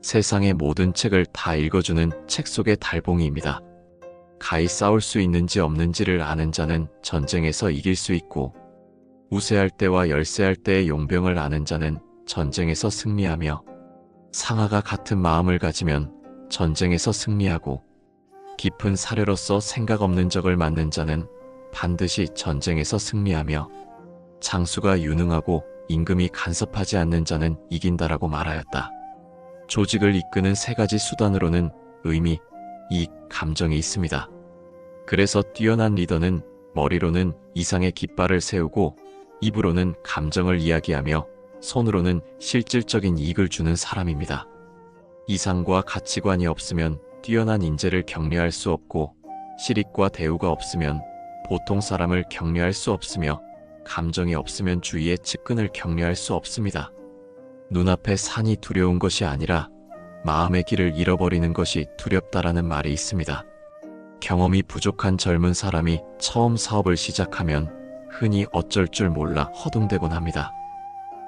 세상의 모든 책을 다 읽어주는 책 속의 달봉이입니다. 가히 싸울 수 있는지 없는지를 아는 자는 전쟁에서 이길 수 있고, 우세할 때와 열세할 때의 용병을 아는 자는 전쟁에서 승리하며, 상하가 같은 마음을 가지면 전쟁에서 승리하고, 깊은 사려로서 생각 없는 적을 맡는 자는 반드시 전쟁에서 승리하며, 장수가 유능하고 임금이 간섭하지 않는 자는 이긴다라고 말하였다. 조직을 이끄는 세 가지 수단으로는 의미, 이익, 감정이 있습니다. 그래서 뛰어난 리더는 머리로는 이상의 깃발을 세우고, 입으로는 감정을 이야기하며 손으로는 실질적인 이익을 주는 사람입니다. 이상과 가치관이 없으면 뛰어난 인재를 격려할 수 없고, 실익과 대우가 없으면 보통 사람을 격려할 수 없으며, 감정이 없으면 주위의 측근을 격려할 수 없습니다. 눈앞에 산이 두려운 것이 아니라 마음의 길을 잃어버리는 것이 두렵다라는 말이 있습니다. 경험이 부족한 젊은 사람이 처음 사업을 시작하면 흔히 어쩔 줄 몰라 허둥대곤 합니다.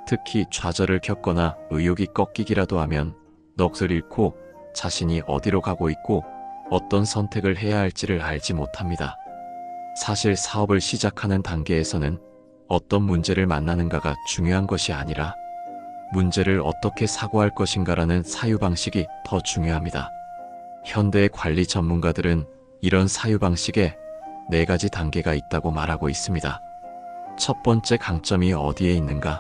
특히 좌절을 겪거나 의욕이 꺾이기라도 하면 넋을 잃고 자신이 어디로 가고 있고 어떤 선택을 해야 할지를 알지 못합니다. 사실 사업을 시작하는 단계에서는 어떤 문제를 만나는가가 중요한 것이 아니라 문제를 어떻게 사고할 것인가라는 사유방식이 더 중요합니다. 현대의 관리 전문가들은 이런 사유방식에 4가지 단계가 있다고 말하고 있습니다. 첫 번째 강점이 어디에 있는가?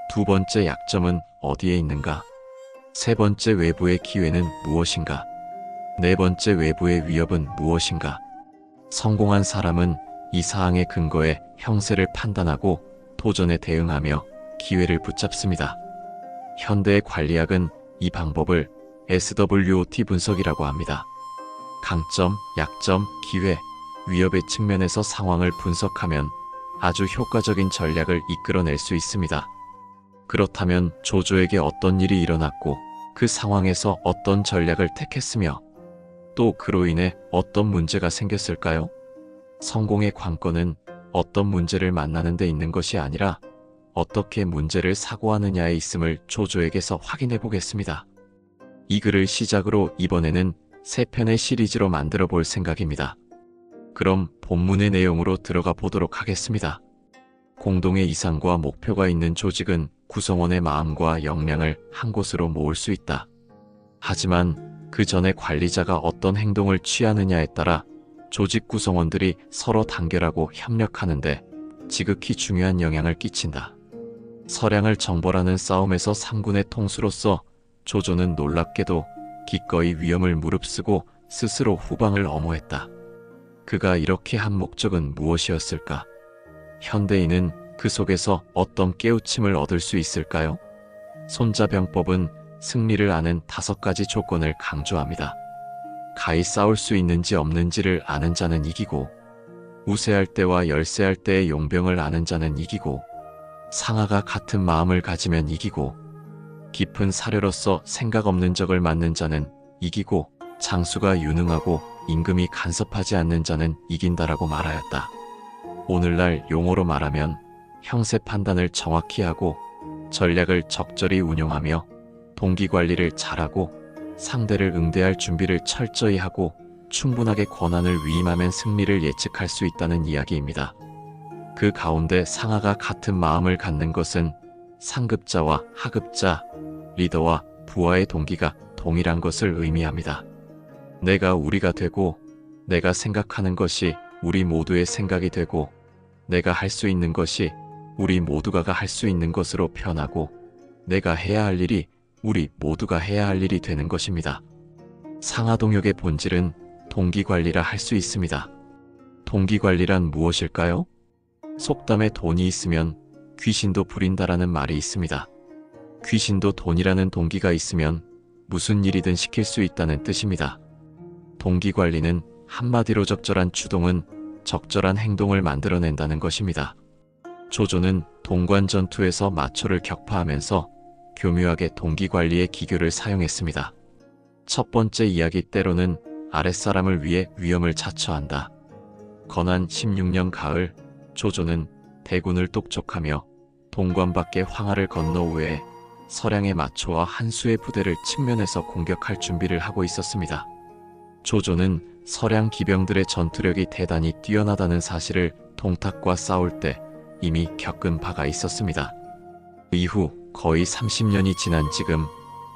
두 번째 약점은 어디에 있는가? 세 번째 외부의 기회는 무엇인가? 네 번째 외부의 위협은 무엇인가? 성공한 사람은 이 사항의 근거에 형세를 판단하고 도전에 대응하며 기회를 붙잡습니다. 현대의 관리학은 이 방법을 SWOT 분석이라고 합니다. 강점, 약점, 기회, 위협의 측면에서 상황을 분석하면 아주 효과적인 전략을 이끌어낼 수 있습니다. 그렇다면 조조에게 어떤 일이 일어났고 그 상황에서 어떤 전략을 택했으며 또 그로 인해 어떤 문제가 생겼을까요? 성공의 관건은 어떤 문제를 만나는 데 있는 것이 아니라 어떻게 문제를 사고하느냐에 있음을 조조에게서 확인해 보겠습니다. 이 글을 시작으로 이번에는 3편의 시리즈로 만들어 볼 생각입니다. 그럼 본문의 내용으로 들어가 보도록 하겠습니다. 공동의 이상과 목표가 있는 조직은 구성원의 마음과 역량을 한 곳으로 모을 수 있다. 하지만 그 전에 관리자가 어떤 행동을 취하느냐에 따라 조직 구성원들이 서로 단결하고 협력하는데 지극히 중요한 영향을 끼친다. 서량을 정벌하는 싸움에서 3군의 통수로서 조조는 놀랍게도 기꺼이 위험을 무릅쓰고 스스로 후방을 엄호했다. 그가 이렇게 한 목적은 무엇이었을까? 현대인은 그 속에서 어떤 깨우침을 얻을 수 있을까요? 손자병법은 승리를 아는 5가지 조건을 강조합니다. 가히 싸울 수 있는지 없는지를 아는 자는 이기고, 우세할 때와 열세할 때의 용병을 아는 자는 이기고, 상하가 같은 마음을 가지면 이기고, 깊은 사려로서 생각 없는 적을 맡는 자는 이기고, 장수가 유능하고 임금이 간섭하지 않는 자는 이긴다라고 말하였다. 오늘날 용어로 말하면 형세 판단을 정확히 하고 전략을 적절히 운용하며 동기관리를 잘하고 상대를 응대할 준비를 철저히 하고 충분하게 권한을 위임하면 승리를 예측할 수 있다는 이야기입니다. 그 가운데 상하가 같은 마음을 갖는 것은 상급자와 하급자, 리더와 부하의 동기가 동일한 것을 의미합니다. 내가 우리가 되고, 내가 생각하는 것이 우리 모두의 생각이 되고, 내가 할 수 있는 것이 우리 모두가 할 수 있는 것으로 변하고, 내가 해야 할 일이 우리 모두가 해야 할 일이 되는 것입니다. 상하동역의 본질은 동기관리라 할 수 있습니다. 동기관리란 무엇일까요? 속담에 돈이 있으면 귀신도 부린다라는 말이 있습니다. 귀신도 돈이라는 동기가 있으면 무슨 일이든 시킬 수 있다는 뜻입니다. 동기관리는 한마디로 적절한 추동은 적절한 행동을 만들어낸다는 것입니다. 조조는 동관 전투에서 마초를 격파하면서 교묘하게 동기관리의 기교를 사용했습니다. 첫 번째 이야기 때로는 아랫사람을 위해 위험을 자처한다. 건한 16년 가을, 조조는 대군을 똑똑하며 동관 밖의 황하를 건너 후에 서량의 마초와 한 수의 부대를 측면에서 공격할 준비를 하고 있었습니다. 조조는 서량 기병들의 전투력이 대단히 뛰어나다는 사실을 동탁과 싸울 때 이미 겪은 바가 있었습니다. 이후 거의 30년이 지난 지금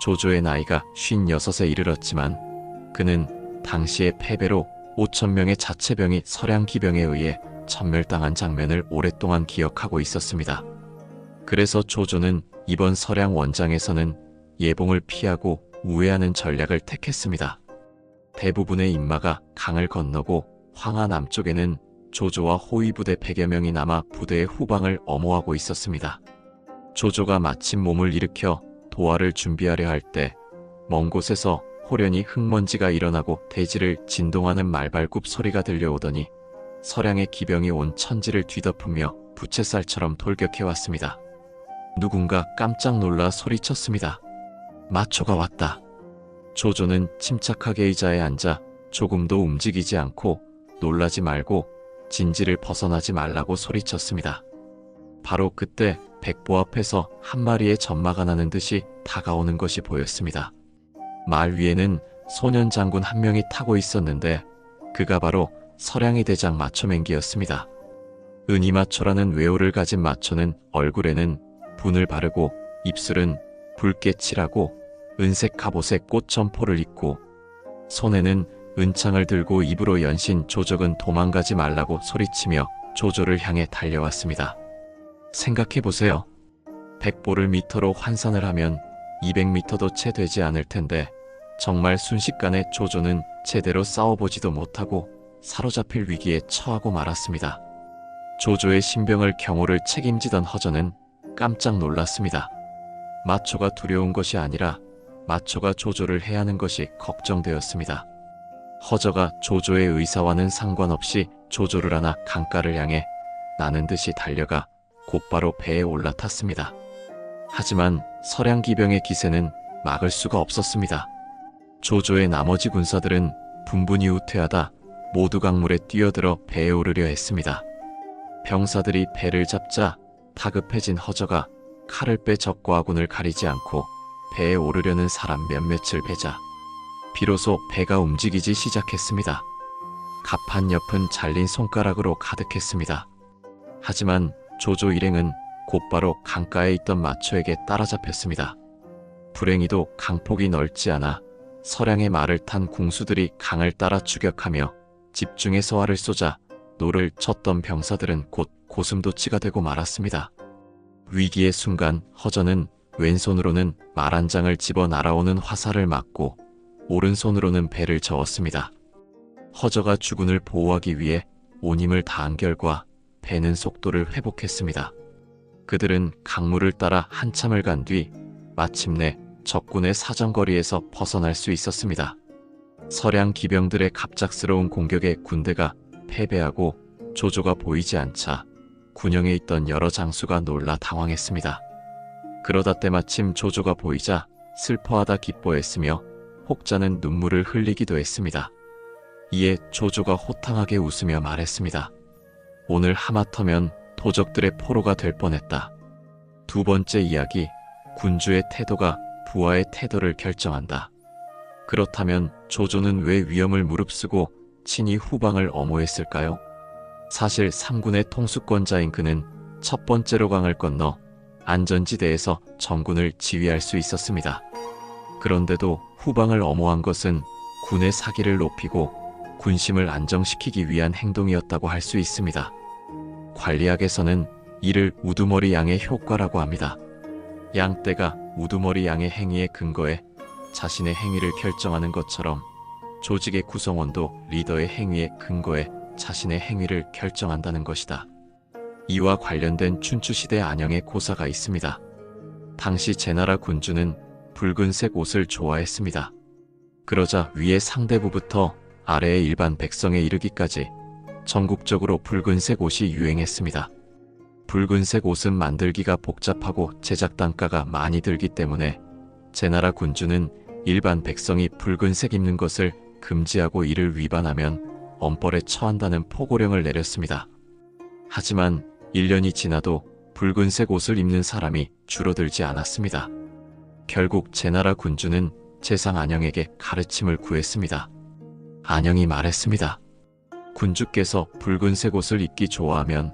조조의 나이가 56에 이르렀지만 그는 당시의 패배로 5,000명의 자체병이 서량 기병에 의해 천멸당한 장면을 오랫동안 기억하고 있었습니다. 그래서 조조는 이번 서량 원장에서는 예봉을 피하고 우회하는 전략을 택했습니다. 대부분의 인마가 강을 건너고 황하 남쪽에는 조조와 호위부대 100여 명이 남아 부대의 후방을 엄호하고 있었습니다. 조조가 마침 몸을 일으켜 도하를 준비하려 할 때 먼 곳에서 호련히 흙먼지가 일어나고 대지를 진동하는 말발굽 소리가 들려오더니 서량의 기병이 온 천지를 뒤덮으며 부채살처럼 돌격해왔습니다. 누군가 깜짝 놀라 소리쳤습니다. 마초가 왔다. 조조는 침착하게 의자에 앉아 조금도 움직이지 않고 놀라지 말고 진지를 벗어나지 말라고 소리쳤습니다. 바로 그때 백보 앞에서 한 마리의 전마가 나는 듯이 다가오는 것이 보였습니다. 말 위에는 소년 장군 한 명이 타고 있었는데 그가 바로 서량의 대장 마초맹기였습니다. 은이마초라는 외호를 가진 마초는 얼굴에는 분을 바르고 입술은 붉게 칠하고 은색 갑옷에 꽃점포를 입고 손에는 은창을 들고 입으로 연신 조적은 도망가지 말라고 소리치며 조조를 향해 달려왔습니다. 생각해보세요. 백보를 미터로 환산을 하면 200미터도 채 되지 않을 텐데 정말 순식간에 조조는 제대로 싸워보지도 못하고 사로잡힐 위기에 처하고 말았습니다. 조조의 신병을 경호를 책임지던 허전은 깜짝 놀랐습니다. 마초가 두려운 것이 아니라 마초가 조조를 해하는 것이 걱정되었습니다. 허저가 조조의 의사와는 상관없이 조조를 안아 강가를 향해 나는 듯이 달려가 곧바로 배에 올라탔습니다. 하지만 서량 기병의 기세는 막을 수가 없었습니다. 조조의 나머지 군사들은 분분히 후퇴하다 모두 강물에 뛰어들어 배에 오르려 했습니다. 병사들이 배를 잡자 다급해진 허저가 칼을 빼 적과 아군을 가리지 않고 배에 오르려는 사람 몇몇을 베자 비로소 배가 움직이기 시작했습니다. 갑판 옆은 잘린 손가락으로 가득했습니다. 하지만 조조 일행은 곧바로 강가에 있던 마초에게 따라잡혔습니다. 불행히도 강폭이 넓지 않아 서량의 말을 탄 궁수들이 강을 따라 추격하며 집중해서 활을 쏘자 노를 쳤던 병사들은 곧 고슴도치가 되고 말았습니다. 위기의 순간 허저는 왼손으로는 말 한 장을 집어 날아오는 화살을 막고 오른손으로는 배를 저었습니다. 허저가 주군을 보호하기 위해 온 힘을 다한 결과 배는 속도를 회복했습니다. 그들은 강물을 따라 한참을 간 뒤 마침내 적군의 사정거리에서 벗어날 수 있었습니다. 서량 기병들의 갑작스러운 공격에 군대가 패배하고 조조가 보이지 않자 군영에 있던 여러 장수가 놀라 당황했습니다. 그러다 때마침 조조가 보이자 슬퍼하다 기뻐했으며 혹자는 눈물을 흘리기도 했습니다. 이에 조조가 호탕하게 웃으며 말했습니다. 오늘 하마터면 도적들의 포로가 될 뻔했다. 두 번째 이야기, 군주의 태도가 부하의 태도를 결정한다. 그렇다면 조조는 왜 위험을 무릅쓰고 친히 후방을 엄호했을까요? 사실 3군의 통수권자인 그는 첫 번째로 강을 건너 안전지대에서 전군을 지휘할 수 있었습니다. 그런데도 후방을 엄호한 것은 군의 사기를 높이고 군심을 안정시키기 위한 행동이었다고 할 수 있습니다. 관리학에서는 이를 우두머리 양의 효과라고 합니다. 양떼가 우두머리 양의 행위에 근거해 자신의 행위를 결정하는 것처럼 조직의 구성원도 리더의 행위에 근거해 자신의 행위를 결정한다는 것이다. 이와 관련된 춘추시대 안영의 고사가 있습니다. 당시 제나라 군주는 붉은색 옷을 좋아했습니다. 그러자 위의 상대부부터 아래의 일반 백성에 이르기까지 전국적으로 붉은색 옷이 유행했습니다. 붉은색 옷은 만들기가 복잡하고 제작 단가가 많이 들기 때문에 제나라 군주는 일반 백성이 붉은색 입는 것을 금지하고 이를 위반하면 엄벌에 처한다는 포고령을 내렸습니다. 하지만 1년이 지나도 붉은색 옷을 입는 사람이 줄어들지 않았습니다. 결국 제나라 군주는 재상 안영에게 가르침을 구했습니다. 안영이 말했습니다. 군주께서 붉은색 옷을 입기 좋아하면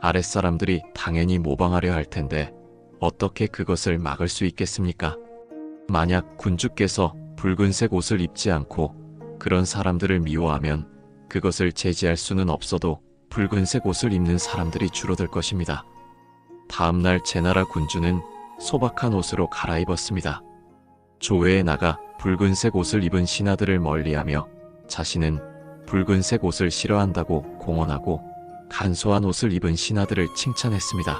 아랫사람들이 당연히 모방하려 할 텐데 어떻게 그것을 막을 수 있겠습니까? 만약 군주께서 붉은색 옷을 입지 않고 그런 사람들을 미워하면 그것을 제지할 수는 없어도 붉은색 옷을 입는 사람들이 줄어들 것입니다. 다음 날 제나라 군주는 소박한 옷으로 갈아입었습니다. 조회에 나가 붉은색 옷을 입은 신하들을 멀리하며 자신은 붉은색 옷을 싫어한다고 공언하고 간소한 옷을 입은 신하들을 칭찬했습니다.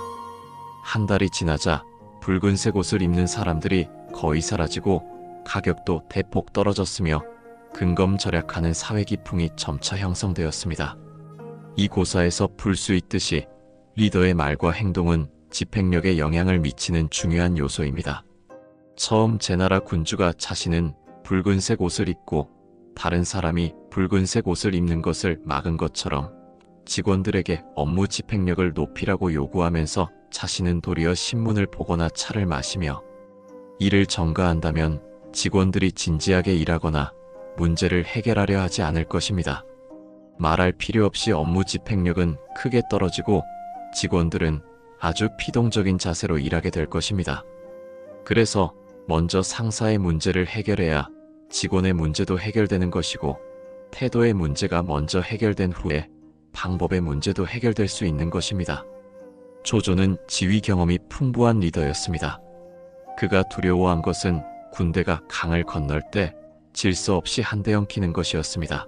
한 달이 지나자 붉은색 옷을 입는 사람들이 거의 사라지고 가격도 대폭 떨어졌으며 근검절약하는 사회기풍이 점차 형성되었습니다. 이 고사에서 볼 수 있듯이 리더의 말과 행동은 집행력에 영향을 미치는 중요한 요소입니다. 처음 제나라 군주가 자신은 붉은색 옷을 입고 다른 사람이 붉은색 옷을 입는 것을 막은 것처럼 직원들에게 업무 집행력을 높이라고 요구하면서 자신은 도리어 신문을 보거나 차를 마시며 이를 전가한다면 직원들이 진지하게 일하거나 문제를 해결하려 하지 않을 것입니다. 말할 필요 없이 업무 집행력은 크게 떨어지고 직원들은 아주 피동적인 자세로 일하게 될 것입니다. 그래서 먼저 상사의 문제를 해결해야 직원의 문제도 해결되는 것이고 태도의 문제가 먼저 해결된 후에 방법의 문제도 해결될 수 있는 것입니다. 조조는 지휘 경험이 풍부한 리더였습니다. 그가 두려워한 것은 군대가 강을 건널 때 질서 없이 한데 엉키는 것이었습니다.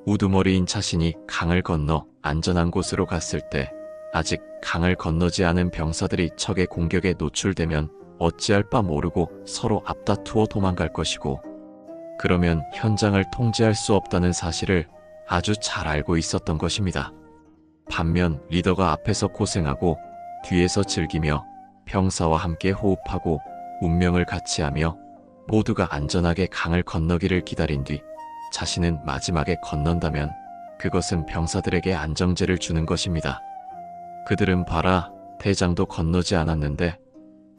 우두머리인 자신이 강을 건너 안전한 곳으로 갔을 때 아직 강을 건너지 않은 병사들이 적의 공격에 노출되면 어찌할 바 모르고 서로 앞다투어 도망갈 것이고 그러면 현장을 통제할 수 없다는 사실을 아주 잘 알고 있었던 것입니다. 반면 리더가 앞에서 고생하고 뒤에서 즐기며 병사와 함께 호흡하고 운명을 같이 하며 모두가 안전하게 강을 건너기를 기다린 뒤 자신은 마지막에 건넌다면 그것은 병사들에게 안정제를 주는 것입니다. 그들은 봐라, 대장도 건너지 않았는데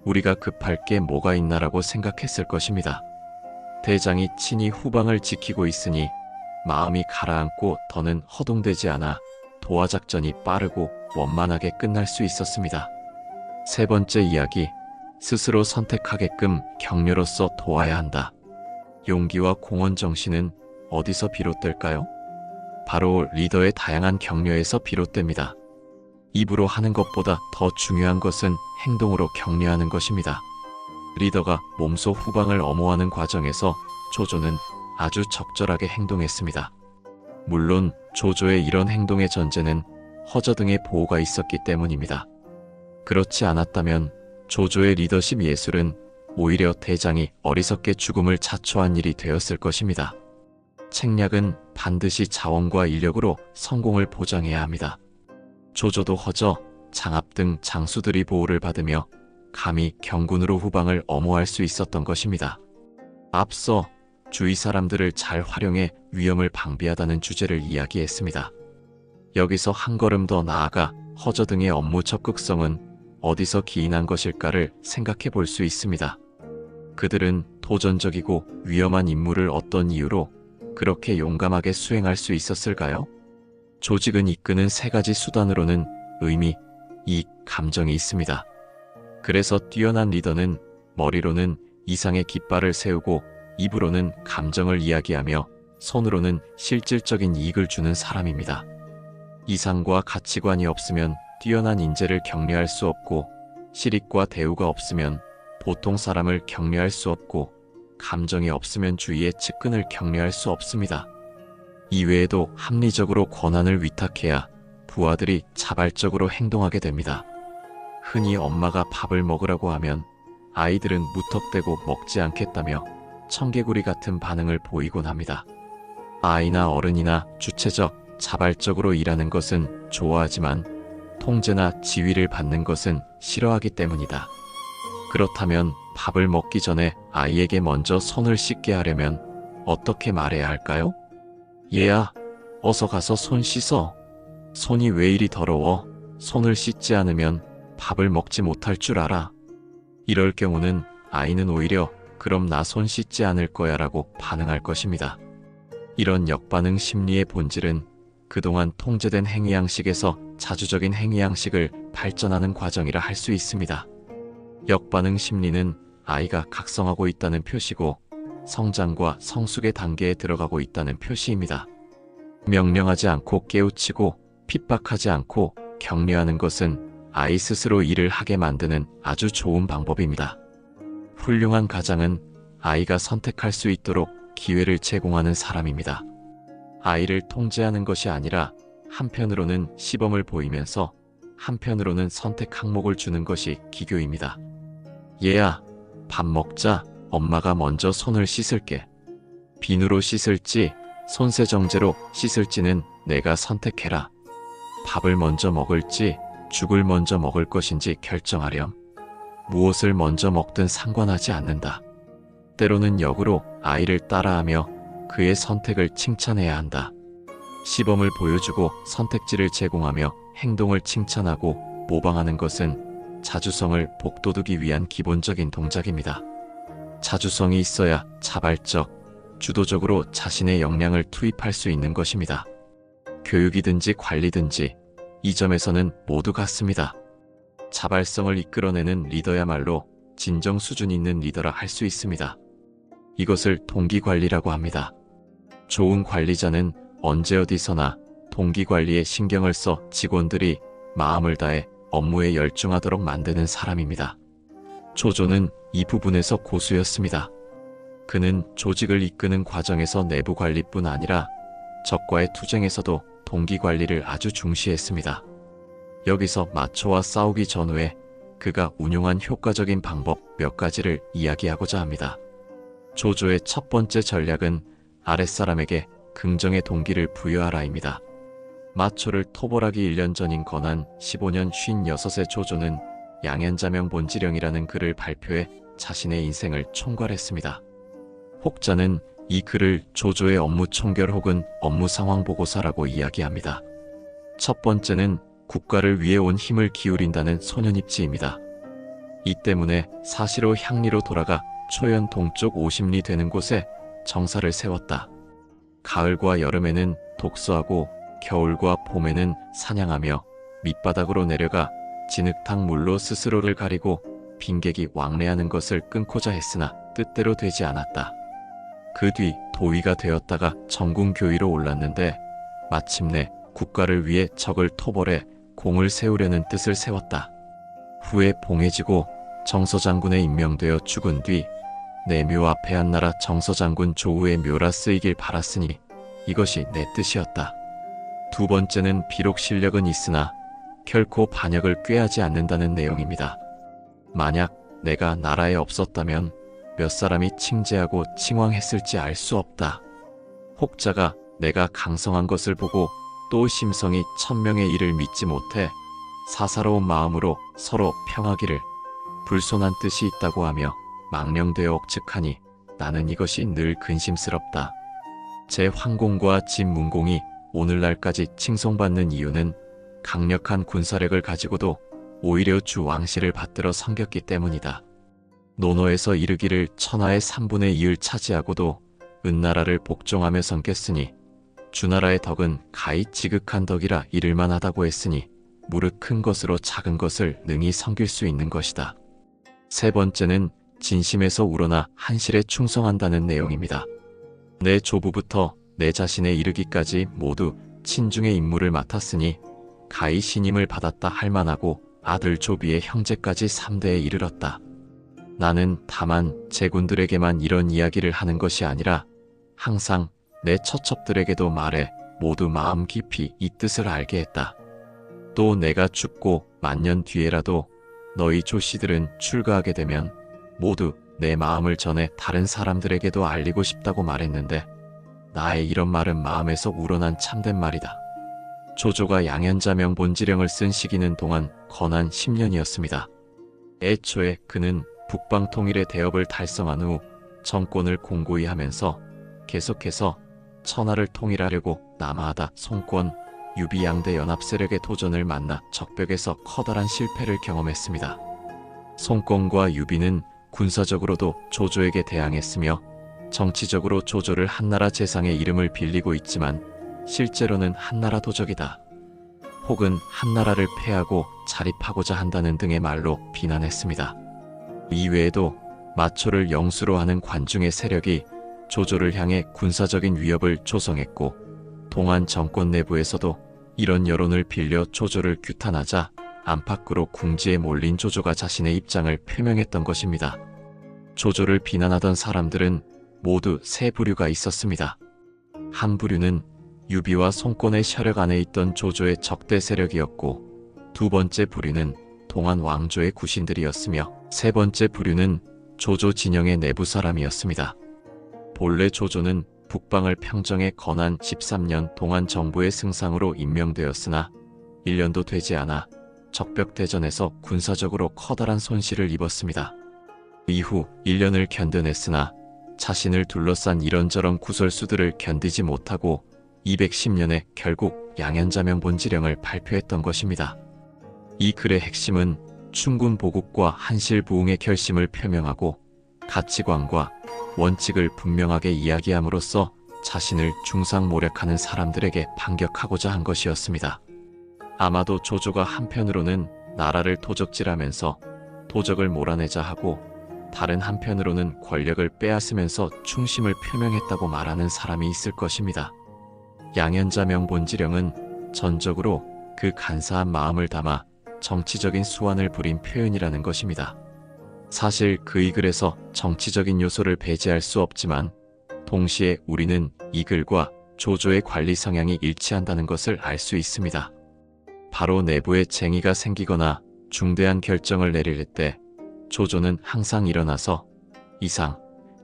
우리가 급할 게 뭐가 있나라고 생각했을 것입니다. 대장이 친히 후방을 지키고 있으니 마음이 가라앉고 더는 허둥대지 않아 도하작전이 빠르고 원만하게 끝날 수 있었습니다. 세 번째 이야기, 스스로 선택하게끔 격려로서 도와야 한다. 용기와 공헌 정신은 어디서 비롯될까요? 바로 리더의 다양한 격려에서 비롯됩니다. 입으로 하는 것보다 더 중요한 것은 행동으로 격려하는 것입니다. 리더가 몸소 후방을 엄호하는 과정에서 조조는 아주 적절하게 행동했습니다. 물론 조조의 이런 행동의 전제는 허저 등의 보호가 있었기 때문입니다. 그렇지 않았다면 조조의 리더십 예술은 오히려 대장이 어리석게 죽음을 자초한 일이 되었을 것입니다. 책략은 반드시 자원과 인력으로 성공을 보장해야 합니다. 조조도 허저, 장압 등 장수들이 보호를 받으며 감히 경군으로 후방을 엄호할 수 있었던 것입니다. 앞서 주위 사람들을 잘 활용해 위험을 방비하다는 주제를 이야기했습니다. 여기서 한 걸음 더 나아가 허저 등의 업무 적극성은 어디서 기인한 것일까를 생각해 볼 수 있습니다. 그들은 도전적이고 위험한 임무를 어떤 이유로 그렇게 용감하게 수행할 수 있었을까요? 조직은 이끄는 세 가지 수단으로는 의미, 이익, 감정이 있습니다. 그래서 뛰어난 리더는 머리로는 이상의 깃발을 세우고 입으로는 감정을 이야기하며 손으로는 실질적인 이익을 주는 사람입니다. 이상과 가치관이 없으면 뛰어난 인재를 격려할 수 없고 실익과 대우가 없으면 보통 사람을 격려할 수 없고 감정이 없으면 주위의 측근을 격려할 수 없습니다. 이외에도 합리적으로 권한을 위탁해야 부하들이 자발적으로 행동하게 됩니다. 흔히 엄마가 밥을 먹으라고 하면 아이들은 무턱대고 먹지 않겠다며 청개구리 같은 반응을 보이곤 합니다. 아이나 어른이나 주체적, 자발적으로 일하는 것은 좋아하지만 통제나 지휘를 받는 것은 싫어하기 때문이다. 그렇다면 밥을 먹기 전에 아이에게 먼저 손을 씻게 하려면 어떻게 말해야 할까요? 얘야, 어서 가서 손 씻어. 손이 왜 이리 더러워? 손을 씻지 않으면 밥을 먹지 못할 줄 알아. 이럴 경우는 아이는 오히려 그럼 나 손 씻지 않을 거야 라고 반응할 것입니다. 이런 역반응 심리의 본질은 그동안 통제된 행위양식에서 자주적인 행위양식을 발전하는 과정이라 할 수 있습니다. 역반응 심리는 아이가 각성하고 있다는 표시고 성장과 성숙의 단계에 들어가고 있다는 표시입니다. 명령하지 않고 깨우치고 핍박하지 않고 격려하는 것은 아이 스스로 일을 하게 만드는 아주 좋은 방법입니다. 훌륭한 가장은 아이가 선택할 수 있도록 기회를 제공하는 사람입니다. 아이를 통제하는 것이 아니라 한편으로는 시범을 보이면서 한편으로는 선택 항목을 주는 것이 기교입니다. 얘야, 밥 먹자. 엄마가 먼저 손을 씻을게. 비누로 씻을지 손세정제로 씻을지는 내가 선택해라. 밥을 먼저 먹을지 죽을 먼저 먹을 것인지 결정하렴. 무엇을 먼저 먹든 상관하지 않는다. 때로는 역으로 아이를 따라하며 그의 선택을 칭찬해야 한다. 시범을 보여주고 선택지를 제공하며 행동을 칭찬하고 모방하는 것은 자주성을 복돋우기 위한 기본적인 동작입니다. 자주성이 있어야 자발적, 주도적으로 자신의 역량을 투입할 수 있는 것입니다. 교육이든지 관리든지 이 점에서는 모두 같습니다. 자발성을 이끌어내는 리더야말로 진정 수준 있는 리더라 할 수 있습니다. 이것을 동기관리라고 합니다. 좋은 관리자는 언제 어디서나 동기관리에 신경을 써 직원들이 마음을 다해 업무에 열중하도록 만드는 사람입니다. 조조는 이 부분에서 고수였습니다. 그는 조직을 이끄는 과정에서 내부 관리뿐 아니라 적과의 투쟁에서도 동기관리를 아주 중시했습니다. 여기서 마초와 싸우기 전후에 그가 운용한 효과적인 방법 몇 가지를 이야기하고자 합니다. 조조의 첫 번째 전략은 아랫사람에게 긍정의 동기를 부여하라입니다. 마초를 토벌하기 1년 전인 건한 15년 56세 조조는 양현자명 본지령이라는 글을 발표해 자신의 인생을 총괄했습니다. 혹자는 이 글을 조조의 업무 총결 혹은 업무 상황 보고서라고 이야기합니다. 첫 번째는 국가를 위해 온 힘을 기울인다는 소년입지입니다. 이 때문에 사시로 향리로 돌아가 초연 동쪽 50리 되는 곳에 정사를 세웠다. 가을과 여름에는 독서하고 겨울과 봄에는 사냥하며 밑바닥으로 내려가 진흙탕 물로 스스로를 가리고 빈객이 왕래하는 것을 끊고자 했으나 뜻대로 되지 않았다. 그 뒤 도위가 되었다가 전군교위로 올랐는데 마침내 국가를 위해 적을 토벌해 공을 세우려는 뜻을 세웠다. 후에 봉해지고 정서장군에 임명되어 죽은 뒤 내 묘 앞에 한 나라 정서장군 조우의 묘라 쓰이길 바랐으니 이것이 내 뜻이었다. 두 번째는 비록 실력은 있으나 결코 반역을 꾀하지 않는다는 내용입니다. 만약 내가 나라에 없었다면 몇 사람이 칭제하고 칭왕했을지 알 수 없다. 혹자가 내가 강성한 것을 보고 또 심성이 천명의 일을 믿지 못해 사사로운 마음으로 서로 평하기를 불손한 뜻이 있다고 하며 망령되어 억측하니 나는 이것이 늘 근심스럽다. 제 황공과 진문공이 오늘날까지 칭송받는 이유는 강력한 군사력을 가지고도 오히려 주 왕실을 받들어 섬겼기 때문이다. 논어에서 이르기를 천하의 3분의 2를 차지하고도 은나라를 복종하며 섬겼으니 주나라의 덕은 가히 지극한 덕이라 이를만 하다고 했으니 무릇 큰 것으로 작은 것을 능히 섬길 수 있는 것이다. 세 번째는 진심에서 우러나 한실에 충성한다는 내용입니다. 내 조부부터 내 자신에 이르기까지 모두 친중의 임무를 맡았으니 가히 신임을 받았다 할 만하고 아들 조비의 형제까지 3대에 이르렀다. 나는 다만 제군들에게만 이런 이야기를 하는 것이 아니라 항상 내 처첩들에게도 말해 모두 마음 깊이 이 뜻을 알게 했다. 또 내가 죽고 만년 뒤에라도 너희 조씨들은 출가하게 되면 모두 내 마음을 전해 다른 사람들에게도 알리고 싶다고 말했는데 나의 이런 말은 마음에서 우러난 참된 말이다. 조조가 양현자명 본지령을 쓴 시기는 동안 건한 10년이었습니다. 애초에 그는 북방 통일의 대업을 달성한 후 정권을 공고히 하면서 계속해서 천하를 통일하려고 남하하다 송권, 유비 양대 연합 세력의 도전을 만나 적벽에서 커다란 실패를 경험했습니다. 송권과 유비는 군사적으로도 조조에게 대항했으며 정치적으로 조조를 한나라 재상의 이름을 빌리고 있지만 실제로는 한나라 도적이다. 혹은 한나라를 패하고 자립하고자 한다는 등의 말로 비난했습니다. 이외에도 마초를 영수로 하는 관중의 세력이 조조를 향해 군사적인 위협을 조성했고 동안 정권 내부에서도 이런 여론을 빌려 조조를 규탄하자 안팎으로 궁지에 몰린 조조가 자신의 입장을 표명했던 것입니다. 조조를 비난하던 사람들은 모두 세 부류가 있었습니다. 한 부류는 유비와 송권의 혈역 안에 있던 조조의 적대 세력이었고, 두 번째 부류는 동안 왕조의 구신들이었으며, 세 번째 부류는 조조 진영의 내부 사람이었습니다. 본래 조조는 북방을 평정해 건한 13년 동안 정부의 승상으로 임명되었으나 1년도 되지 않아 적벽대전에서 군사적으로 커다란 손실을 입었습니다. 이후 1년을 견뎌냈으나 자신을 둘러싼 이런저런 구설수들을 견디지 못하고 210년에 결국 양현자명본지령을 발표했던 것입니다. 이 글의 핵심은 충군 보국과 한실부흥의 결심을 표명하고 가치관과 원칙을 분명하게 이야기함으로써 자신을 중상모략하는 사람들에게 반격하고자 한 것이었습니다. 아마도 조조가 한편으로는 나라를 도적질하면서 도적을 몰아내자 하고 다른 한편으로는 권력을 빼앗으면서 충심을 표명했다고 말하는 사람이 있을 것입니다. 양현자명본지령은 전적으로 그 간사한 마음을 담아 정치적인 수완을 부린 표현이라는 것입니다. 사실 그 이 글에서 정치적인 요소를 배제할 수 없지만 동시에 우리는 이 글과 조조의 관리 성향이 일치한다는 것을 알 수 있습니다. 바로 내부에 쟁의가 생기거나 중대한 결정을 내릴 때 조조는 항상 일어나서 이상,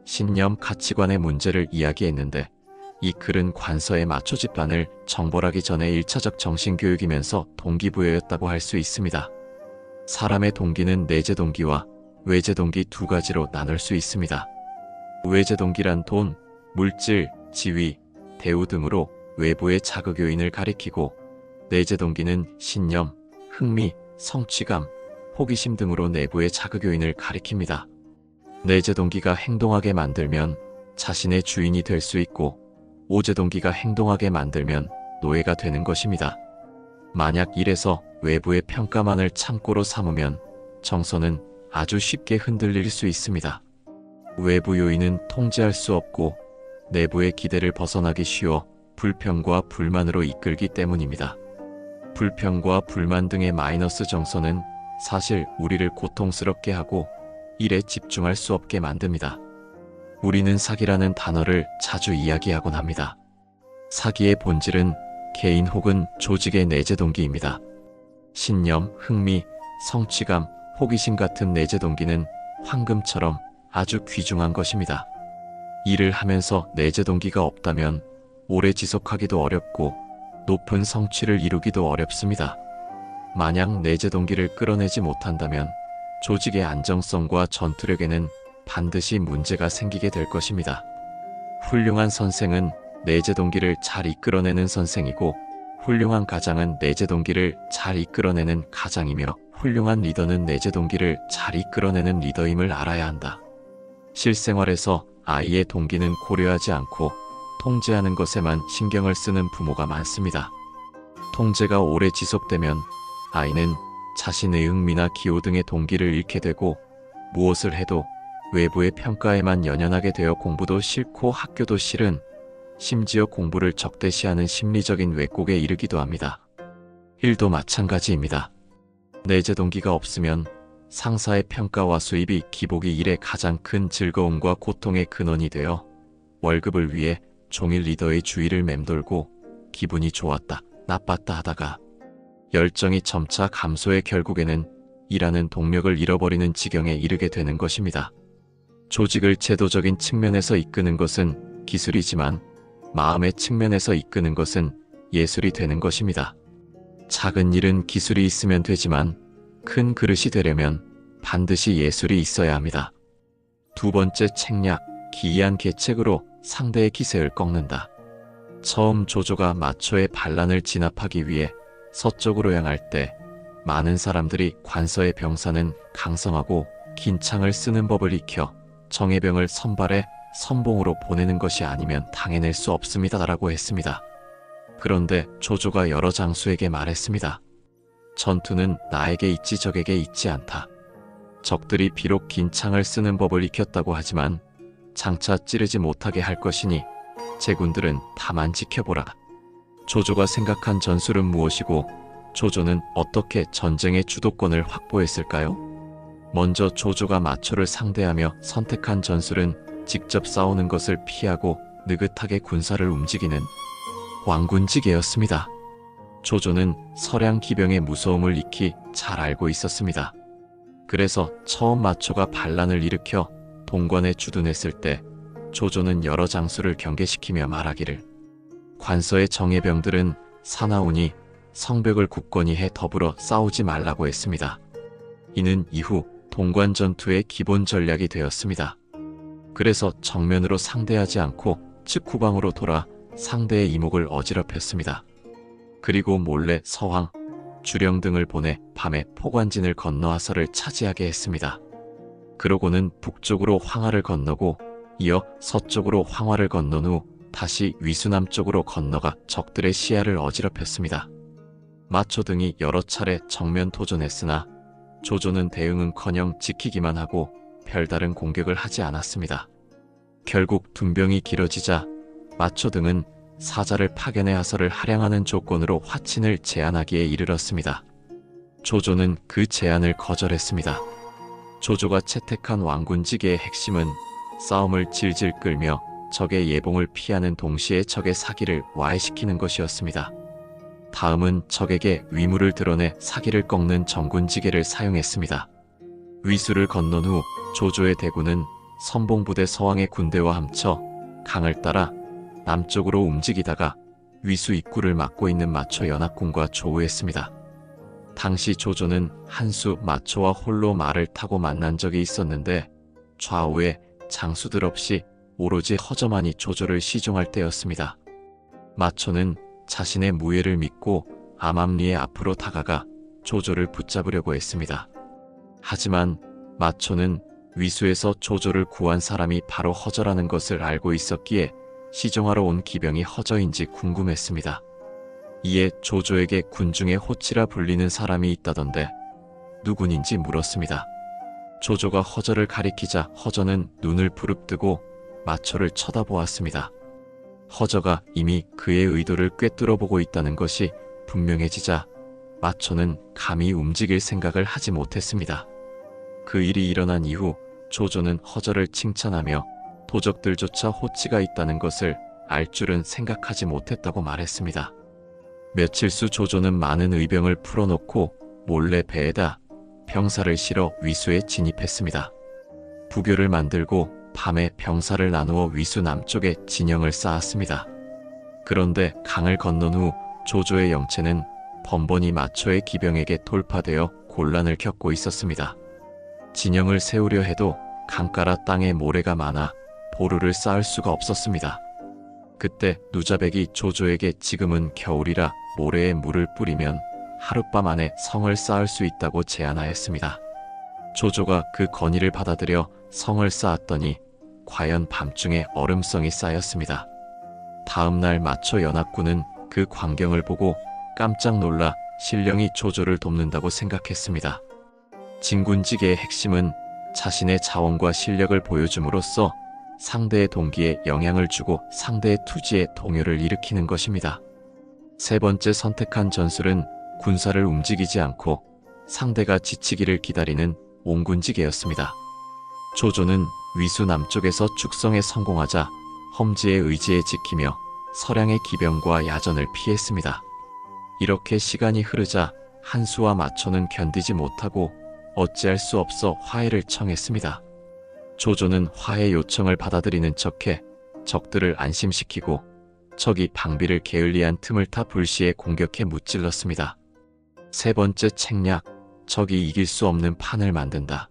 신념, 가치관의 문제를 이야기했는데 이 글은 관서의 마초 집단을 정벌하기 전에 1차적 정신교육이면서 동기부여였다고 할 수 있습니다. 사람의 동기는 내재 동기와 외재 동기 두 가지로 나눌 수 있습니다. 외재 동기란 돈, 물질, 지위, 대우 등으로 외부의 자극 요인을 가리키고 내재 동기는 신념, 흥미, 성취감, 호기심 등으로 내부의 자극 요인을 가리킵니다. 내재 동기가 행동하게 만들면 자신의 주인이 될 수 있고 오재 동기가 행동하게 만들면 노예가 되는 것입니다. 만약 이래서 외부의 평가만을 참고로 삼으면 정서는 아주 쉽게 흔들릴 수 있습니다. 외부 요인은 통제할 수 없고 내부의 기대를 벗어나기 쉬워 불평과 불만으로 이끌기 때문입니다. 불평과 불만 등의 마이너스 정서는 사실 우리를 고통스럽게 하고 일에 집중할 수 없게 만듭니다. 우리는 사기라는 단어를 자주 이야기하곤 합니다. 사기의 본질은 개인 혹은 조직의 내재 동기입니다. 신념, 흥미, 성취감, 호기심 같은 내재 동기는 황금처럼 아주 귀중한 것입니다. 일을 하면서 내재 동기가 없다면 오래 지속하기도 어렵고 높은 성취를 이루기도 어렵습니다. 만약 내재 동기를 끌어내지 못한다면 조직의 안정성과 전투력에는 반드시 문제가 생기게 될 것입니다. 훌륭한 선생은 내재 동기를 잘 이끌어내는 선생이고 훌륭한 가장은 내재 동기를 잘 이끌어내는 가장이며 훌륭한 리더는 내재 동기를 잘 이끌어내는 리더임을 알아야 한다. 실생활에서 아이의 동기는 고려하지 않고 통제하는 것에만 신경을 쓰는 부모가 많습니다. 통제가 오래 지속되면 아이는 자신의 흥미나 기호 등의 동기를 잃게 되고 무엇을 해도 외부의 평가에만 연연하게 되어 공부도 싫고 학교도 싫은, 심지어 공부를 적대시하는 심리적인 왜곡에 이르기도 합니다. 일도 마찬가지입니다. 내재 동기가 없으면 상사의 평가와 수입이 기복이 일의 가장 큰 즐거움과 고통의 근원이 되어 월급을 위해 종일 리더의 주위를 맴돌고 기분이 좋았다, 나빴다 하다가 열정이 점차 감소해 결국에는 일하는 동력을 잃어버리는 지경에 이르게 되는 것입니다. 조직을 제도적인 측면에서 이끄는 것은 기술이지만 마음의 측면에서 이끄는 것은 예술이 되는 것입니다. 작은 일은 기술이 있으면 되지만 큰 그릇이 되려면 반드시 예술이 있어야 합니다. 두 번째 책략, 기이한 계책으로 상대의 기세를 꺾는다. 처음 조조가 마초의 반란을 진압하기 위해 서쪽으로 향할 때 많은 사람들이 관서의 병사는 강성하고 긴 창을 쓰는 법을 익혀 정예병을 선발해 선봉으로 보내는 것이 아니면 당해낼 수 없습니다라고 했습니다. 그런데 조조가 여러 장수에게 말했습니다. 전투는 나에게 있지 적에게 있지 않다. 적들이 비록 긴 창을 쓰는 법을 익혔다고 하지만 장차 찌르지 못하게 할 것이니 제군들은 다만 지켜보라. 조조가 생각한 전술은 무엇이고 조조는 어떻게 전쟁의 주도권을 확보했을까요? 먼저 조조가 마초를 상대하며 선택한 전술은 직접 싸우는 것을 피하고 느긋하게 군사를 움직이는 왕군지계였습니다. 조조는 서량 기병의 무서움을 익히 잘 알고 있었습니다. 그래서 처음 마초가 반란을 일으켜 동관에 주둔했을 때 조조는 여러 장수를 경계시키며 말하기를 관서의 정예병들은 사나우니 성벽을 굳건히 해 더불어 싸우지 말라고 했습니다. 이는 이후 동관 전투의 기본 전략이 되었습니다. 그래서 정면으로 상대하지 않고 측후방으로 돌아 상대의 이목을 어지럽혔습니다. 그리고 몰래 서황, 주령 등을 보내 밤에 포관진을 건너 하서를 차지하게 했습니다. 그러고는 북쪽으로 황하를 건너고 이어 서쪽으로 황화를 건넌 후 다시 위수남 쪽으로 건너가 적들의 시야를 어지럽혔습니다. 마초 등이 여러 차례 정면 도전했으나 조조는 대응은커녕 지키기만 하고 별다른 공격을 하지 않았습니다. 결국 둔병이 길어지자 마초 등은 사자를 파견해 하서를 할양하는 조건으로 화친을 제안하기에 이르렀습니다. 조조는 그 제안을 거절했습니다. 조조가 채택한 왕군지계의 핵심은 싸움을 질질 끌며 적의 예봉을 피하는 동시에 적의 사기를 와해시키는 것이었습니다. 다음은 적에게 위무를 드러내 사기를 꺾는 정군지계를 사용했습니다. 위수를 건넌 후 조조의 대군은 선봉부대 서왕의 군대와 합쳐 강을 따라 남쪽으로 움직이다가 위수 입구를 막고 있는 마초 연합군과 조우했습니다. 당시 조조는 한수 마초와 홀로 말을 타고 만난 적이 있었는데 좌우에 장수들 없이 오로지 허저만이 조조를 시종할 때였습니다. 마초는 자신의 무예를 믿고 암암리에 앞으로 다가가 조조를 붙잡으려고 했습니다. 하지만 마초는 위수에서 조조를 구한 사람이 바로 허저라는 것을 알고 있었기에 시종하러 온 기병이 허저인지 궁금했습니다. 이에 조조에게 군중에 호치라 불리는 사람이 있다던데 누군인지 물었습니다. 조조가 허저를 가리키자 허저는 눈을 부릅뜨고 마초를 쳐다보았습니다. 허저가 이미 그의 의도를 꿰뚫어보고 있다는 것이 분명해지자 마초는 감히 움직일 생각을 하지 못했습니다. 그 일이 일어난 이후 조조는 허저를 칭찬하며 도적들조차 호치가 있다는 것을 알 줄은 생각하지 못했다고 말했습니다. 며칠수 조조는 많은 의병을 풀어놓고 몰래 배에다 병사를 실어 위수에 진입했습니다. 부교를 만들고 밤에 병사를 나누어 위수 남쪽에 진영을 쌓았습니다. 그런데 강을 건넌 후 조조의 영체는 번번이 마초의 기병에게 돌파되어 곤란을 겪고 있었습니다. 진영을 세우려 해도 강가라 땅에 모래가 많아 보루를 쌓을 수가 없었습니다. 그때 누자백이 조조에게 지금은 겨울이라 모래에 물을 뿌리면 하룻밤 안에 성을 쌓을 수 있다고 제안하였습니다. 조조가 그 건의를 받아들여 성을 쌓았더니 과연 밤중에 얼음성이 쌓였습니다. 다음날 마초 연합군은 그 광경을 보고 깜짝 놀라 신령이 조조를 돕는다고 생각했습니다. 진군지계의 핵심은 자신의 자원과 실력을 보여줌으로써 상대의 동기에 영향을 주고 상대의 투지에 동요를 일으키는 것입니다. 세 번째 선택한 전술은 군사를 움직이지 않고 상대가 지치기를 기다리는 옹군지계였습니다. 조조는 위수 남쪽에서 축성에 성공하자 험지의 의지에 지키며 서량의 기병과 야전을 피했습니다. 이렇게 시간이 흐르자 한수와 마초는 견디지 못하고 어찌할 수 없어 화해를 청했습니다. 조조는 화해 요청을 받아들이는 척해 적들을 안심시키고 적이 방비를 게을리한 틈을 타 불시에 공격해 무찔렀습니다. 세 번째 책략, 적이 이길 수 없는 판을 만든다.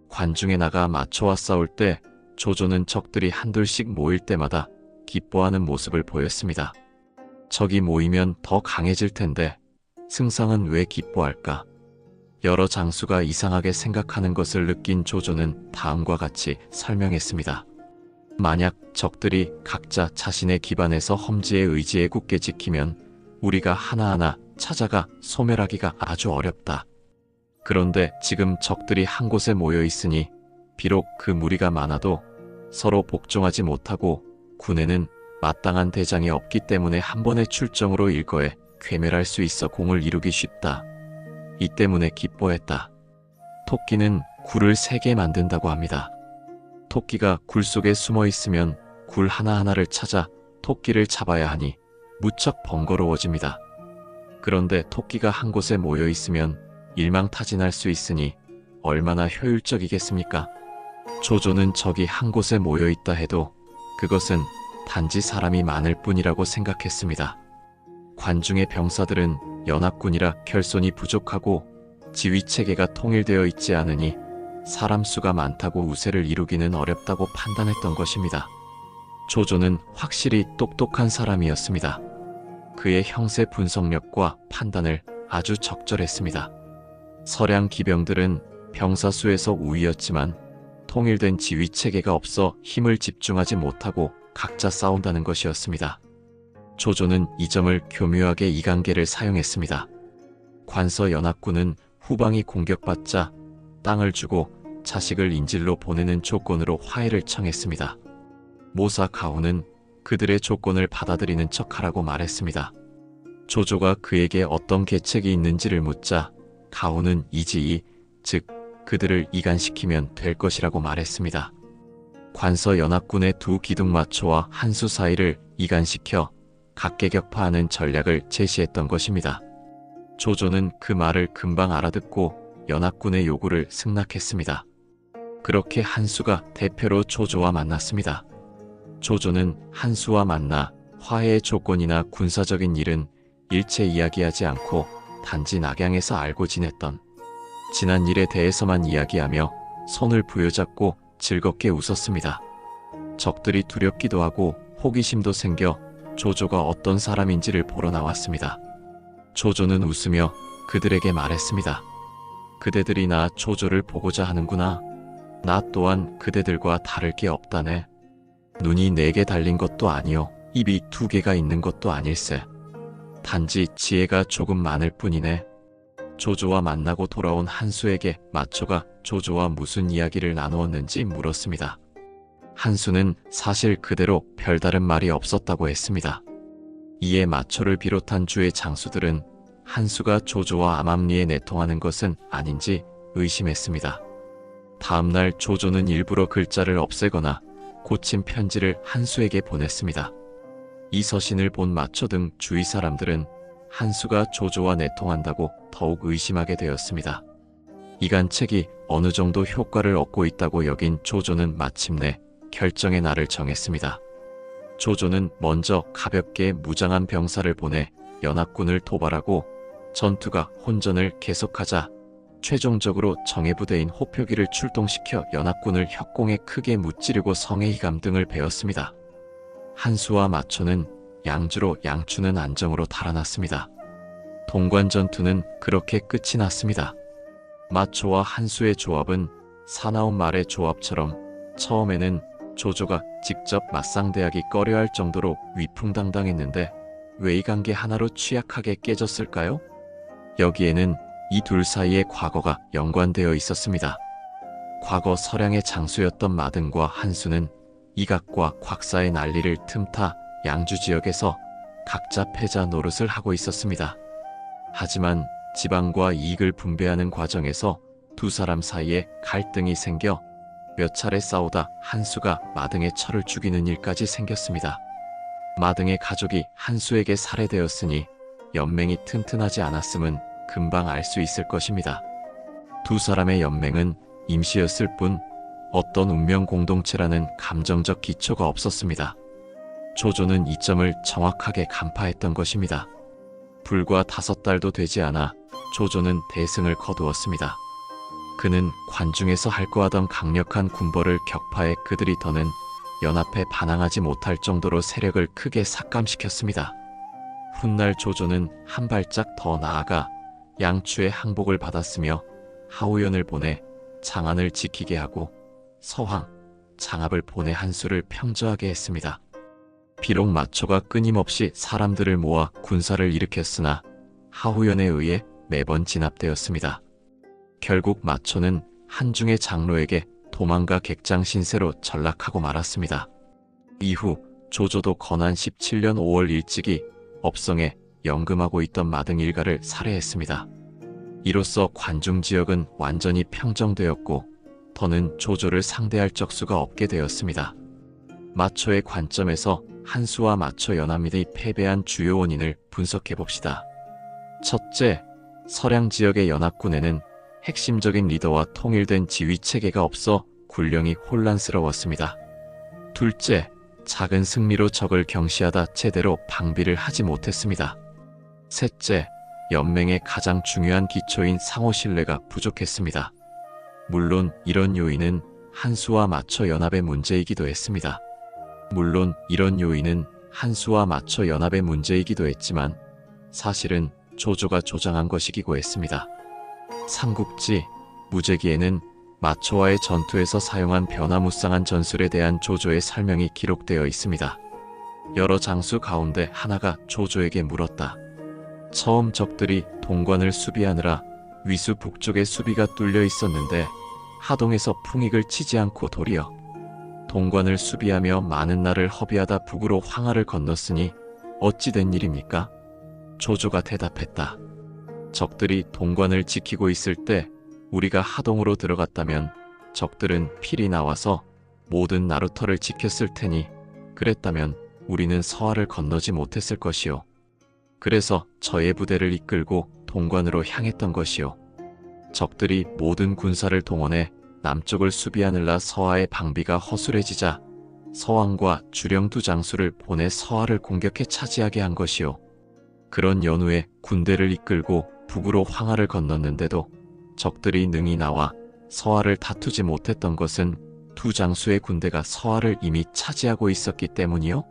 관중에 나가 마초와 싸울 때 조조는 적들이 한둘씩 모일 때마다 기뻐하는 모습을 보였습니다. 적이 모이면 더 강해질 텐데 승상은 왜 기뻐할까? 여러 장수가 이상하게 생각하는 것을 느낀 조조는 다음과 같이 설명했습니다. 만약 적들이 각자 자신의 기반에서 험지의 의지에 굳게 지키면 우리가 하나하나 찾아가 소멸하기가 아주 어렵다. 그런데 지금 적들이 한 곳에 모여 있으니 비록 그 무리가 많아도 서로 복종하지 못하고 군에는 마땅한 대장이 없기 때문에 한 번의 출정으로 일거에 괴멸할 수 있어 공을 이루기 쉽다. 이 때문에 기뻐했다. 토끼는 굴을 3개 만든다고 합니다. 토끼가 굴 속에 숨어 있으면 굴 하나하나를 찾아 토끼를 잡아야 하니 무척 번거로워집니다. 그런데 토끼가 한 곳에 모여 있으면 일망타진할 수 있으니 얼마나 효율적이겠습니까? 조조는 적이 한 곳에 모여 있다 해도 그것은 단지 사람이 많을 뿐이라고 생각했습니다. 관중의 병사들은 연합군이라 결손이 부족하고 지휘체계가 통일되어 있지 않으니 사람 수가 많다고 우세를 이루기는 어렵다고 판단했던 것입니다. 조조는 확실히 똑똑한 사람이었습니다. 그의 형세 분석력과 판단을 아주 적절했습니다. 서량 기병들은 병사 수에서 우위였지만 통일된 지휘체계가 없어 힘을 집중하지 못하고 각자 싸운다는 것이었습니다. 조조는 이 점을 교묘하게 이간계를 사용했습니다. 관서 연합군은 후방이 공격받자 땅을 주고 자식을 인질로 보내는 조건으로 화해를 청했습니다. 모사 가훈은 그들의 조건을 받아들이는 척하라고 말했습니다. 조조가 그에게 어떤 계책이 있는지를 묻자 가훈은 이지이, 즉 그들을 이간시키면 될 것이라고 말했습니다. 관서 연합군의 2 기둥마초와 한수 사이를 이간시켜 각계격파하는 전략을 제시했던 것입니다. 조조는 그 말을 금방 알아듣고 연합군의 요구를 승낙했습니다. 그렇게 한수가 대표로 조조와 만났습니다. 조조는 한수와 만나 화해의 조건이나 군사적인 일은 일체 이야기하지 않고 단지 낙양에서 알고 지냈던 지난 일에 대해서만 이야기하며 손을 부여잡고 즐겁게 웃었습니다. 적들이 두렵기도 하고 호기심도 생겨 조조가 어떤 사람인지를 보러 나왔습니다. 조조는 웃으며 그들에게 말했습니다. 그대들이 나 조조를 보고자 하는구나. 나 또한 그대들과 다를 게 없다네. 눈이 4개 달린 것도 아니요 입이 2개가 있는 것도 아닐세. 단지 지혜가 조금 많을 뿐이네. 조조와 만나고 돌아온 한수에게 마초가 조조와 무슨 이야기를 나누었는지 물었습니다. 한수는 사실 그대로 별다른 말이 없었다고 했습니다. 이에 마초를 비롯한 주의 장수들은 한수가 조조와 암암리에 내통하는 것은 아닌지 의심했습니다. 다음날 조조는 일부러 글자를 없애거나 고친 편지를 한수에게 보냈습니다. 이 서신을 본 마초 등 주위 사람들은 한수가 조조와 내통한다고 더욱 의심하게 되었습니다. 이간책이 어느 정도 효과를 얻고 있다고 여긴 조조는 마침내 결정의 날을 정했습니다. 조조는 먼저 가볍게 무장한 병사를 보내 연합군을 도발하고 전투가 혼전을 계속하자 최종적으로 정예부대인 호표기를 출동시켜 연합군을 협공에 크게 무찌르고 성의희감 등을 베었습니다. 한수와 마초는 양주로 양추는 안정으로 달아났습니다. 동관 전투는 그렇게 끝이 났습니다. 마초와 한수의 조합은 사나운 말의 조합처럼 처음에는 조조가 직접 맞상대하기 꺼려할 정도로 위풍당당했는데 왜 이 관계 하나로 취약하게 깨졌을까요? 여기에는 이 둘 사이의 과거가 연관되어 있었습니다. 과거 서량의 장수였던 마등과 한수는 이각과 곽사의 난리를 틈타 양주 지역에서 각자 패자 노릇을 하고 있었습니다. 하지만 지방과 이익을 분배하는 과정에서 두 사람 사이에 갈등이 생겨 몇 차례 싸우다 한수가 마등의 처를 죽이는 일까지 생겼습니다. 마등의 가족이 한수에게 살해되었으니 연맹이 튼튼하지 않았음은 금방 알 수 있을 것입니다. 두 사람의 연맹은 임시였을 뿐 어떤 운명 공동체라는 감정적 기초가 없었습니다. 조조는 이 점을 정확하게 간파했던 것입니다. 불과 5달도 되지 않아 조조는 대승을 거두었습니다. 그는 관중에서 할거하던 강력한 군벌을 격파해 그들이 더는 연합에 반항하지 못할 정도로 세력을 크게 삭감시켰습니다. 훗날 조조는 한 발짝 더 나아가 양추의 항복을 받았으며 하우연을 보내 장안을 지키게 하고 서황, 장압을 보내 한수를 평저하게 했습니다. 비록 마초가 끊임없이 사람들을 모아 군사를 일으켰으나 하우연에 의해 매번 진압되었습니다. 결국 마초는 한중의 장로에게 도망가 객장 신세로 전락하고 말았습니다. 이후 조조도 건한 17년 5월 일찍이 업성에 연금하고 있던 마등 일가를 살해했습니다. 이로써 관중 지역은 완전히 평정되었고 더는 조조를 상대할 적수가 없게 되었습니다. 마초의 관점에서 한수와 마초 연합이 패배한 주요 원인을 분석해봅시다. 첫째, 서량 지역의 연합군에는 핵심적인 리더와 통일된 지휘체계가 없어 군령이 혼란스러웠습니다. 둘째, 작은 승리로 적을 경시하다 제대로 방비를 하지 못했습니다. 셋째, 연맹의 가장 중요한 기초인 상호 신뢰가 부족했습니다. 물론 이런 요인은 한수와 마초 연합의 문제이기도 했습니다. 사실은 조조가 조장한 것이기도 했습니다. 삼국지 무제기에는 마초와의 전투에서 사용한 변화무쌍한 전술에 대한 조조의 설명이 기록되어 있습니다. 여러 장수 가운데 하나가 조조에게 물었다. 처음 적들이 동관을 수비하느라 위수 북쪽에 수비가 뚫려 있었는데 하동에서 풍익을 치지 않고 도리어 동관을 수비하며 많은 날을 허비하다 북으로 황하를 건넜으니 어찌 된 일입니까? 조조가 대답했다. 적들이 동관을 지키고 있을 때 우리가 하동으로 들어갔다면 적들은 필히 나와서 모든 나루터를 지켰을 테니 그랬다면 우리는 서하를 건너지 못했을 것이요. 그래서 저의 부대를 이끌고 동관으로 향했던 것이요. 적들이 모든 군사를 동원해 남쪽을 수비하느라 서하의 방비가 허술해지자 서왕과 주령 두 장수를 보내 서하를 공격해 차지하게 한 것이요. 그런 연후에 군대를 이끌고 북으로 황하를 건넜는데도 적들이 능히 나와 서하를 다투지 못했던 것은 두 장수의 군대가 서하를 이미 차지하고 있었기 때문이요.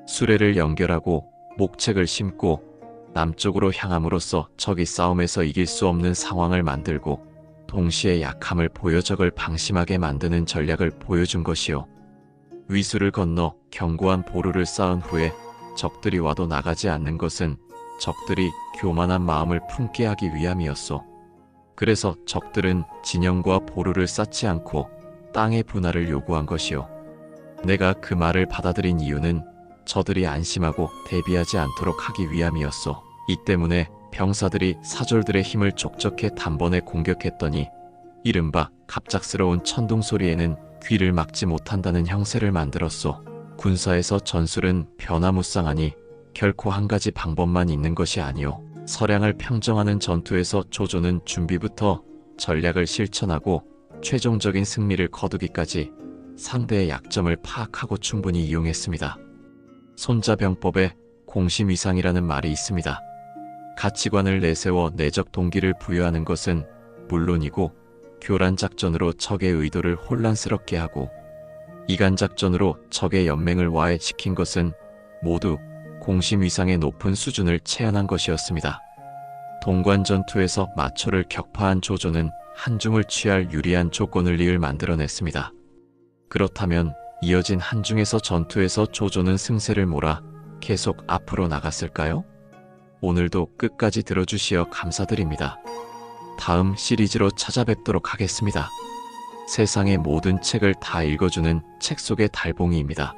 수레를 연결하고 목책을 심고 남쪽으로 향함으로써 적이 싸움에서 이길 수 없는 상황을 만들고 동시에 약함을 보여 적을 방심하게 만드는 전략을 보여준 것이요. 위수를 건너 견고한 보루를 쌓은 후에 적들이 와도 나가지 않는 것은 적들이 교만한 마음을 품게 하기 위함이었소. 그래서 적들은 진영과 보루를 쌓지 않고 땅의 분할을 요구한 것이요. 내가 그 말을 받아들인 이유는 저들이 안심하고 대비하지 않도록 하기 위함이었소. 이 때문에 병사들이 사졸들의 힘을 족적해 단번에 공격했더니 이른바 갑작스러운 천둥 소리에는 귀를 막지 못한다는 형세를 만들었소. 군사에서 전술은 변화무쌍하니 결코 한 가지 방법만 있는 것이 아니오. 서량을 평정하는 전투에서 조조는 준비부터 전략을 실천하고 최종적인 승리를 거두기까지 상대의 약점을 파악하고 충분히 이용했습니다. 손자병법에 공심위상이라는 말이 있습니다. 가치관을 내세워 내적 동기를 부여하는 것은 물론이고 교란작전으로 적의 의도를 혼란스럽게 하고 이간작전으로 적의 연맹을 와해시킨 것은 모두 공심위상의 높은 수준을 체현한 것이었습니다. 동관전투에서 마초를 격파한 조조는 한중을 취할 유리한 조건을 만들어냈습니다. 그렇다면 이어진 한중에서 전투에서 조조는 승세를 몰아 계속 앞으로 나갔을까요? 오늘도 끝까지 들어주시어 감사드립니다. 다음 시리즈로 찾아뵙도록 하겠습니다. 세상의 모든 책을 다 읽어주는 책 속의 달봉이입니다.